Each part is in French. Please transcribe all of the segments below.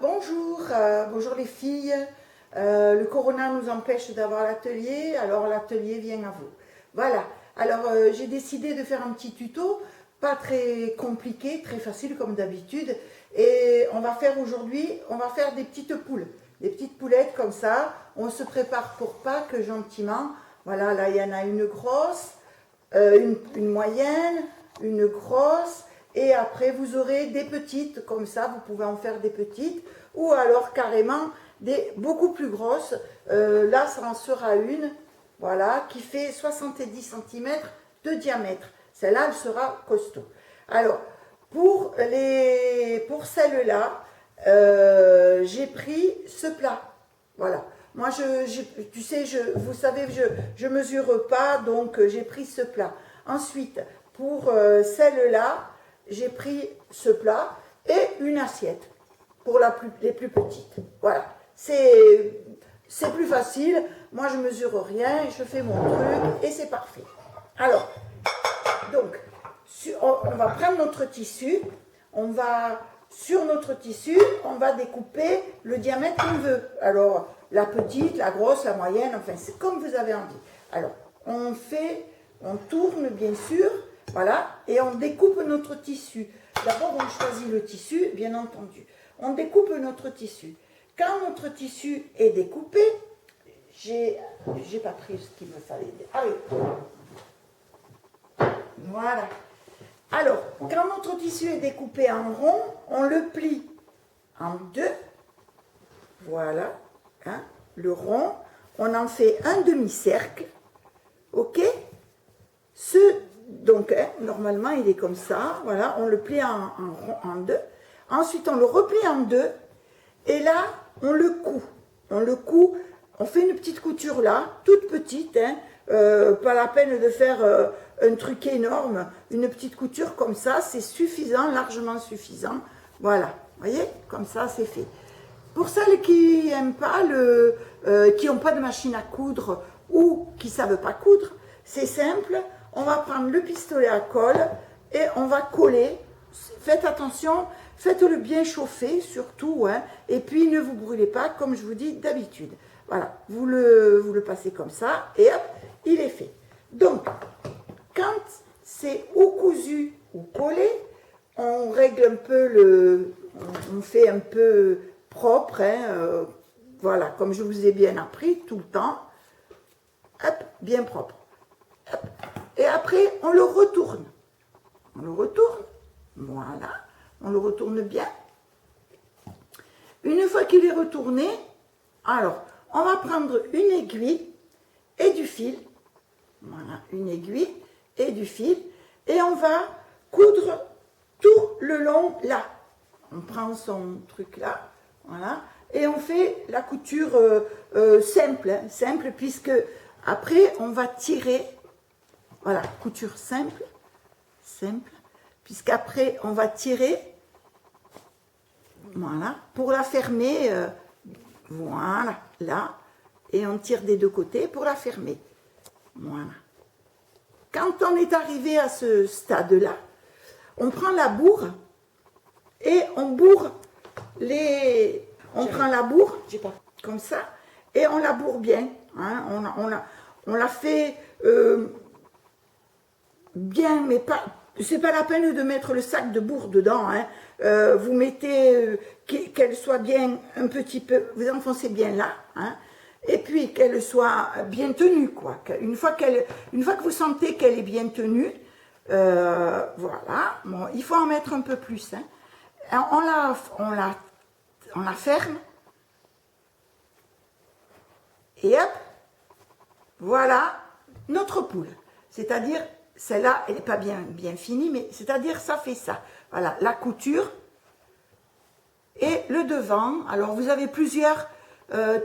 Bonjour, bonjour les filles. Le corona nous empêche d'avoir l'atelier, alors l'atelier vient à vous. Voilà, alors j'ai décidé de faire un petit tuto, pas très compliqué, très facile comme d'habitude. Et on va faire aujourd'hui, on va faire des petites poules, des petites poulettes comme ça. On se prépare pour Pâques gentiment. Voilà, là il y en a une grosse, une moyenne, une grosse. Et après, vous aurez des petites, comme ça, vous pouvez en faire des petites, ou alors carrément des beaucoup plus grosses. Là, ça en sera une, voilà, qui fait 70 cm de diamètre. Celle-là, elle sera costaud. Alors, pour celle-là, j'ai pris ce plat, voilà. Moi, tu sais, vous savez, je mesure pas, donc j'ai pris ce plat. Ensuite, pour celle-là, j'ai pris ce plat et une assiette pour les plus petites. Voilà, c'est plus facile. Moi, je mesure rien, je fais mon truc et c'est parfait. Alors, donc, on va prendre notre tissu. Sur notre tissu, on va découper le diamètre qu'on veut. Alors, la petite, la grosse, la moyenne, enfin, c'est comme vous avez envie. Alors, on tourne bien sûr. Voilà, et on découpe notre tissu. D'abord, on choisit le tissu, bien entendu. On découpe notre tissu. Quand notre tissu est découpé, j'ai pas pris ce qu'il me fallait. Ah oui. Voilà. Alors, quand notre tissu est découpé en rond, on le plie en deux. Voilà. Hein, le rond. On en fait un demi-cercle. OK? Donc, hein, normalement, il est comme ça. Voilà, on le plie en deux. Ensuite, on le replie en deux. Et là, on le coud. On fait une petite couture là, toute petite. Hein, pas la peine de faire un truc énorme. Une petite couture comme ça, c'est suffisant, largement suffisant. Voilà, vous voyez, comme ça, c'est fait. Pour celles qui n'aiment pas, qui n'ont pas de machine à coudre ou qui ne savent pas coudre, c'est simple. On va prendre le pistolet à colle et on va coller. Faites attention, faites-le bien chauffer surtout, hein, et puis ne vous brûlez pas comme je vous dis d'habitude. Voilà, vous le passez comme ça et hop, il est fait. Donc, quand c'est ou cousu ou collé, on règle un peu on fait un peu propre, hein, voilà, comme je vous ai bien appris tout le temps. Hop, bien propre. Hop. Et après, on le retourne. On le retourne. Voilà. On le retourne bien. Une fois qu'il est retourné, alors, on va prendre une aiguille et du fil. Voilà, une aiguille et du fil. Et on va coudre tout le long là. On prend son truc là. Voilà. Et on fait la couture simple. Hein, simple, puisque après, on va tirer. Voilà, couture simple, puisqu'après on va tirer, voilà, pour la fermer, voilà, là, et on tire des deux côtés pour la fermer, voilà. Quand on est arrivé à ce stade-là, on prend la bourre et on bourre on prend la bourre, comme ça, et on la bourre bien, hein, on la fait... bien, mais pas, c'est pas la peine de mettre le sac de bourre dedans, hein. Vous mettez qu'elle soit bien un petit peu, vous enfoncez bien là, hein, et puis qu'elle soit bien tenue, quoi. Une fois que vous sentez qu'elle est bien tenue, voilà, bon, il faut en mettre un peu plus, hein. On la ferme, et hop, voilà notre poule, c'est-à-dire celle-là, elle n'est pas bien finie, mais c'est-à-dire ça fait ça. Voilà, la couture et le devant. Alors, vous avez plusieurs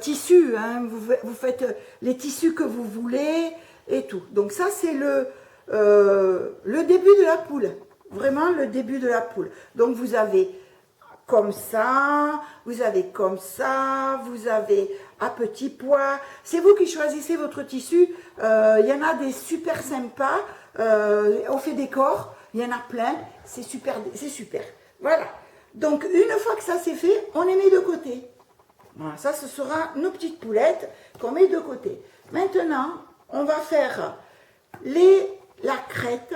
tissus. Hein, vous faites les tissus que vous voulez et tout. Donc, ça, c'est le début de la poule. Vraiment, le début de la poule. Donc, vous avez comme ça, vous avez comme ça, vous avez à petits pois. C'est vous qui choisissez votre tissu. Il y en a des super sympas. On fait décor, il y en a plein, c'est super, c'est super. Voilà. Donc, une fois que ça c'est fait, on les met de côté. Voilà, ça, ce sera nos petites poulettes qu'on met de côté. Maintenant, on va faire la crête.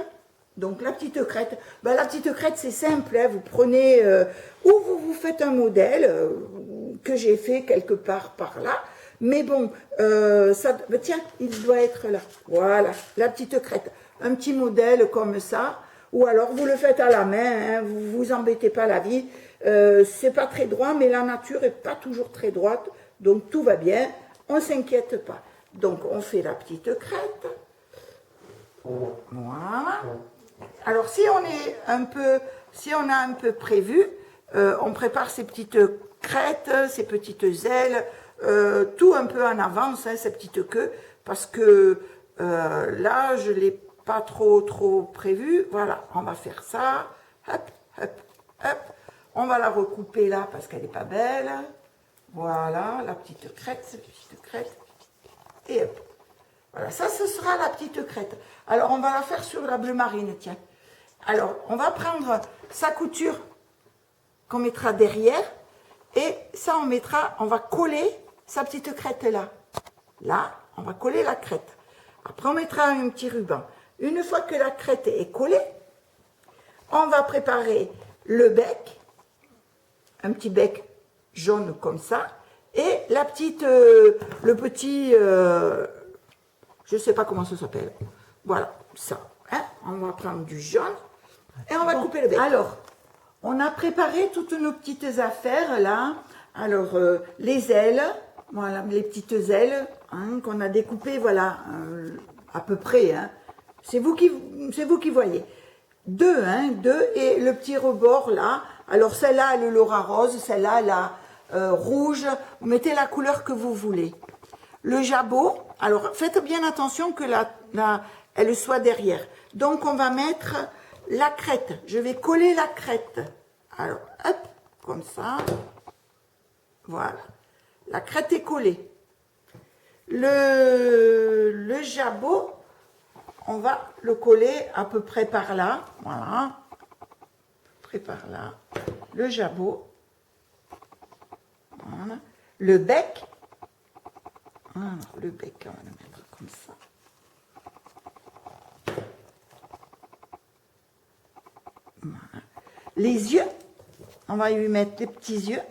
Donc, la petite crête. Ben, la petite crête, c'est simple. Hein, vous prenez, ou vous faites un modèle que j'ai fait quelque part par là. Mais bon, ben, tiens, il doit être là. Voilà, la petite crête. Un petit modèle comme ça. Ou alors, vous le faites à la main. Hein, vous vous embêtez pas la vie. C'est pas très droit, mais la nature est pas toujours très droite, donc tout va bien, on s'inquiète pas. Donc on fait la petite crête. Voilà. Alors si on a un peu prévu, on prépare ces petites crêtes, ces petites ailes, tout un peu en avance, hein, ces petites queues, parce que là je l'ai pas trop prévu. Voilà, on va faire ça. Hop, hop, hop. On va la recouper là parce qu'elle n'est pas belle. Voilà, la petite crête, cette petite crête. Et hop. Voilà, ça, ce sera la petite crête. Alors, on va la faire sur la bleu marine, tiens. Alors, on va prendre sa couture qu'on mettra derrière. Et ça, on va coller sa petite crête là. Là, on va coller la crête. Après, on mettra un petit ruban. Une fois que la crête est collée, on va préparer le bec. Un petit bec jaune comme ça, et la petite, le petit, je ne sais pas comment ça s'appelle, voilà, ça, hein? On va prendre du jaune, et on va couper le bec. Alors, on a préparé toutes nos petites affaires, là, alors, les ailes, voilà, les petites ailes, hein, qu'on a découpées, voilà, à peu près, hein, c'est vous qui voyez, deux, et le petit rebord, là. Alors, celle-là, elle l'aura rose, celle-là, elle a rouge. Vous mettez la couleur que vous voulez. Le jabot, alors, faites bien attention que elle soit derrière. Donc, on va mettre la crête. Je vais coller la crête. Alors, hop, comme ça. Voilà. La crête est collée. Le jabot, on va le coller à peu près par là. Voilà. Par là, le jabot, voilà. Le bec, voilà. Le bec, on va le mettre comme ça. Voilà. Les yeux, on va lui mettre des petits yeux.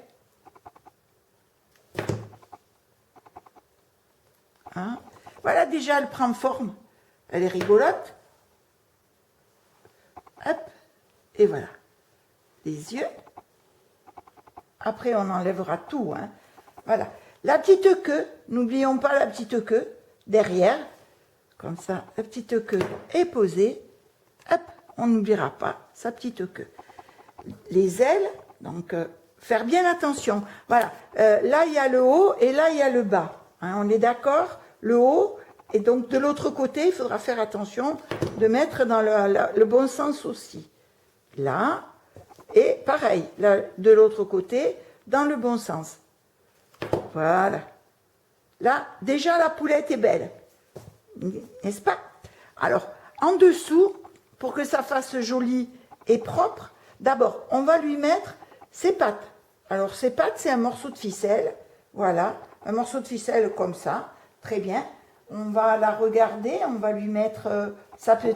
Hein? Voilà, déjà, elle prend forme. Elle est rigolote. Hop, et voilà. Les yeux. Après, on enlèvera tout. Hein. Voilà. La petite queue, n'oublions pas la petite queue derrière. Comme ça, la petite queue est posée. Hop, on n'oubliera pas sa petite queue. Les ailes, donc, faire bien attention. Voilà. Là, il y a le haut et là, il y a le bas. Hein, on est d'accord? Le haut, et donc de l'autre côté, il faudra faire attention de mettre dans le bon sens aussi. Là. Et pareil, là, de l'autre côté, dans le bon sens. Voilà. Là, déjà, la poulette est belle. N'est-ce pas? Alors, en dessous, pour que ça fasse joli et propre, d'abord, on va lui mettre ses pattes. Alors, ses pattes, c'est un morceau de ficelle. Voilà, un morceau de ficelle comme ça. Très bien. On va la regarder, on va lui mettre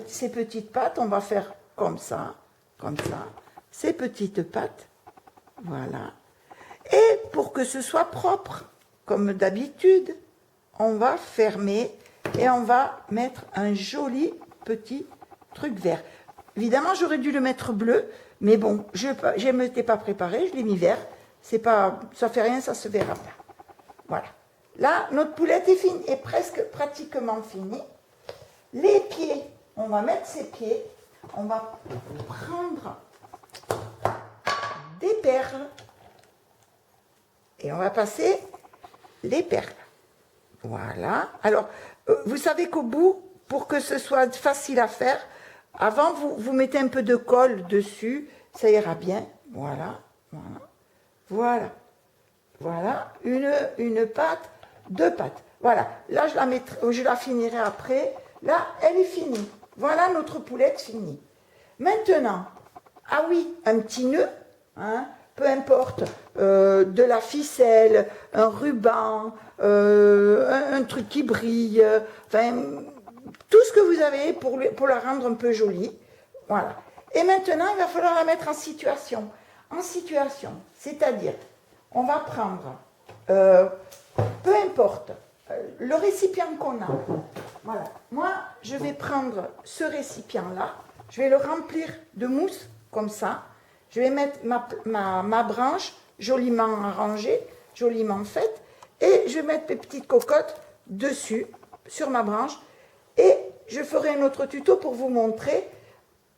ses petites pattes. On va faire comme ça, comme ça. Ces petites pattes, voilà. Et pour que ce soit propre, comme d'habitude, on va fermer et on va mettre un joli petit truc vert. Évidemment, j'aurais dû le mettre bleu, mais bon, je ne m'étais pas préparée, je l'ai mis vert. C'est pas, ça fait rien, ça se verra pas. Voilà. Là, notre poulette est finie, est presque pratiquement finie. Les pieds, on va mettre ses pieds. On va prendre des perles et on va passer les perles. Voilà. Alors, vous savez qu'au bout, pour que ce soit facile à faire, avant, vous mettez un peu de colle dessus, ça ira bien. Voilà, voilà, voilà. Voilà, une patte, deux pattes. Voilà, là, je la finirai après. Là, elle est finie. Voilà notre poulette finie. Maintenant, ah oui, un petit nœud. hein, peu importe, de la ficelle, un ruban, un truc qui brille, enfin, tout ce que vous avez pour la rendre un peu jolie. Voilà. Et maintenant, il va falloir la mettre en situation. En situation, c'est-à-dire, on va prendre, peu importe, le récipient qu'on a. Voilà. Moi, je vais prendre ce récipient-là, je vais le remplir de mousse, comme ça. Je vais mettre ma branche joliment arrangée, joliment faite, et je vais mettre mes petites cocottes dessus, sur ma branche, et je ferai un autre tuto pour vous montrer.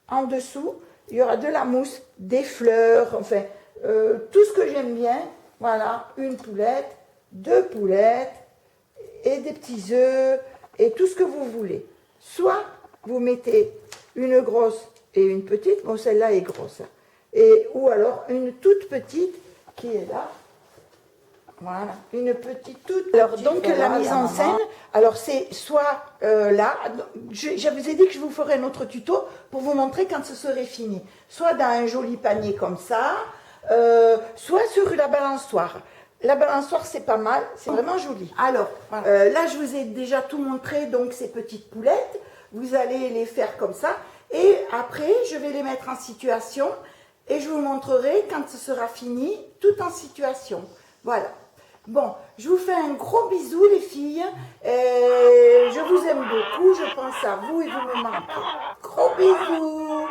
En dessous, il y aura de la mousse, des fleurs, enfin, tout ce que j'aime bien. Voilà, une poulette, 2 poulettes, et des petits œufs, et tout ce que vous voulez. Soit vous mettez une grosse et une petite, bon celle-là est grosse, ou alors une toute petite qui est là. Voilà, une petite toute. Alors donc la mise en scène, alors c'est soit là, je vous ai dit que je vous ferai un autre tuto pour vous montrer quand ce serait fini. Soit dans un joli panier comme ça, soit sur la balançoire. La balançoire c'est pas mal, c'est vraiment joli. Alors là je vous ai déjà tout montré, donc ces petites poulettes, vous allez les faire comme ça. Et après je vais les mettre en situation et je vous montrerai quand ce sera fini, tout en situation. Voilà. Bon, je vous fais un gros bisou les filles, je vous aime beaucoup, je pense à vous et vous me manquez. Gros bisous.